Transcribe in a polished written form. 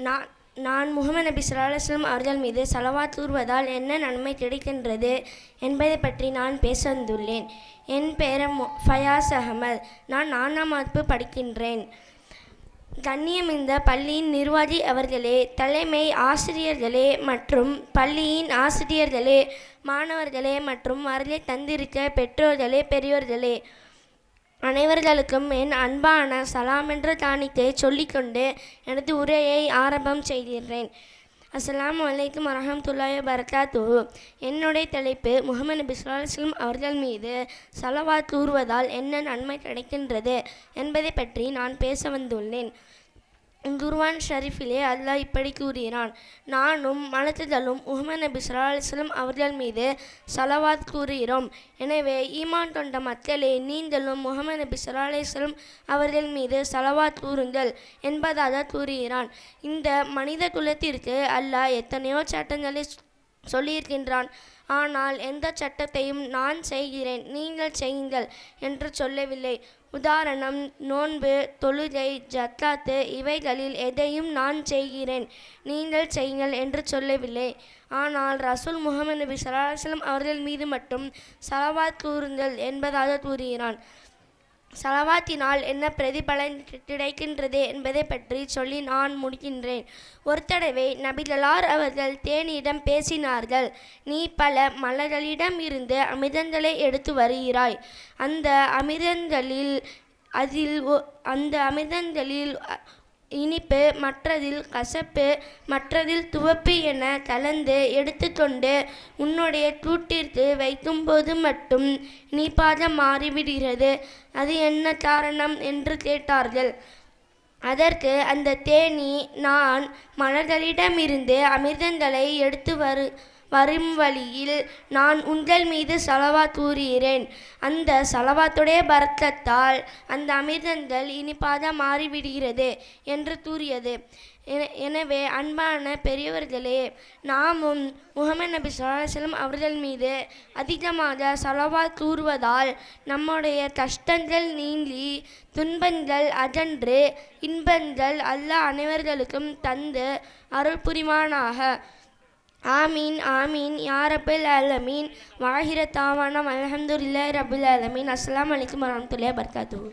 நான் நான் முகமது நபி ஸல்லல்லாஹு அலைஹி வஸல்லம் அவர்கள் மீது ஸலவாத் கூறுவதால் என்ன நன்மை கிடைக்கின்றது என்பதை பற்றி நான் பேச வந்துள்ளேன். என் பெயர் ஃபயாஸ் அகமது. நான் 4ஆம் வகுப்பு படிக்கின்றேன். கண்ணியமிந்த பள்ளியின் நிர்வாகி அவர்களே, தலைமை ஆசிரியர்களே மற்றும் பள்ளியின் ஆசிரியர்களே, மாணவர்களே மற்றும் வருகை தந்திருக்க பெற்றோர்களே, பெரியோர்களே, அனைவர்களுக்கும் என் அன்பான சலாம் என்ற தானித்தை சொல்லிக்கொண்டு எனது உரையை ஆரம்பம் செய்கின்றேன். அஸ்ஸலாமு அலைக்கும் வரஹ்மத்துல்லாஹி வபரகாத்துஹு. என்னுடைய தலைப்பு முஹம்மது நபி ஸல்லல்லாஹு அலைஹி வஸல்லம் அவர்கள் மீது ஸலவாத் கூறுவதால் என்ன நன்மை கிடைக்கின்றது என்பதை பற்றி நான் பேச வந்துள்ளேன். குர்ஆன் ஷரீஃபிலே அல்லாஹ் இப்படி கூறுகிறான்: நானும் மலக்குகளும் முஹம்மது நபி ஸல்லல்லாஹு அலைஹி வஸல்லம் அவர்கள் மீது ஸலவாத் கூறுகிறோம். எனவே ஈமான் கொண்ட மக்களே, நீங்களும் முஹம்மது நபி ஸல்லல்லாஹு அலைஹி வஸல்லம் அவர்கள் மீது ஸலவாத் கூறுங்கள் என்பதாக கூறுகிறான். இந்த மனித குலத்திற்கு அல்லாஹ் எத்தனையோ சட்டங்களை சொல்லியிருக்கின்றான். ஆனால் எந்த சட்டத்தையும் நான் செய்கிறேன், நீங்கள் செய்யுங்கள் என்று சொல்லவில்லை. உதாரணம், நோன்பு, தொழுகை, ஜக்காத்து இவைகளில் எதையும் நான் செய்கிறேன், நீங்கள் செய்யுங்கள் என்று சொல்லவில்லை. ஆனால் ரசூல் முஹம்மது நபி ஸல்லல்லாஹு அலைஹி வஸல்லம் அவர்கள் மீது மட்டும் ஸலவாத் கூறுங்கள் என்பதாக கூறுகிறான். ஸலவாத்தினால் என்ன பிரதிபலன் கிடைக்கின்றது என்பதை பற்றி சொல்லி நான் முடிக்கின்றேன். ஒரு தடவை நபிகளார் அவர்கள் தேனியிடம் பேசினார்கள்: நீ பல மலர்களிடம் இருந்து அமிர்தங்களை எடுத்து வருகிறாய். அந்த அமிர்தங்களில் இனிப்பு, மற்றதில் கசப்பு, மற்றதில் துவப்பு என கலந்து எடுத்துக்கொண்டு உன்னுடைய தூட்டிற்கு வைக்கும்போது மட்டும் இனிப்பாக மாறிவிடுகிறது. அது என்ன காரணம் என்று கேட்டார்கள். அதற்கு அந்த தேனீ, நான் மலர்களிடமிருந்து அமிர்தங்களை எடுத்து வரும் வழியில் நான் உங்கள் மீது ஸலவாத் கூறுகிறேன். அந்த ஸலவாத்துடைய பரக்கத்தால் அந்த அமிர்தங்கள் இனிப்பாக மாறிவிடுகிறது என்று கூறியது. எனவே அன்பான பெரியவர்களே, நாமும் முஹம்மது நபி ஸல்லல்லாஹு அலைஹி வஸல்லம் அவர்கள் மீது அதிகமாக ஸலவாத் கூறுவதால் நம்முடைய கஷ்டங்கள் நீங்கி துன்பங்கள் அகன்று இன்பங்கள் அல்லாஹ் அனைவர்களுக்கும் தந்து அருள் புரிவானாக. ஆமீன் ஆமீன் யா ரப்பல் ஆலமீன். வாஹிர தாவானா அல்ஹம்துலில்லாஹி ரப்பில் ஆலமீன். அஸ்ஸலாமு அலைக்கும் வரஹ்மத்துல்லாஹி வபரகாத்துஹு.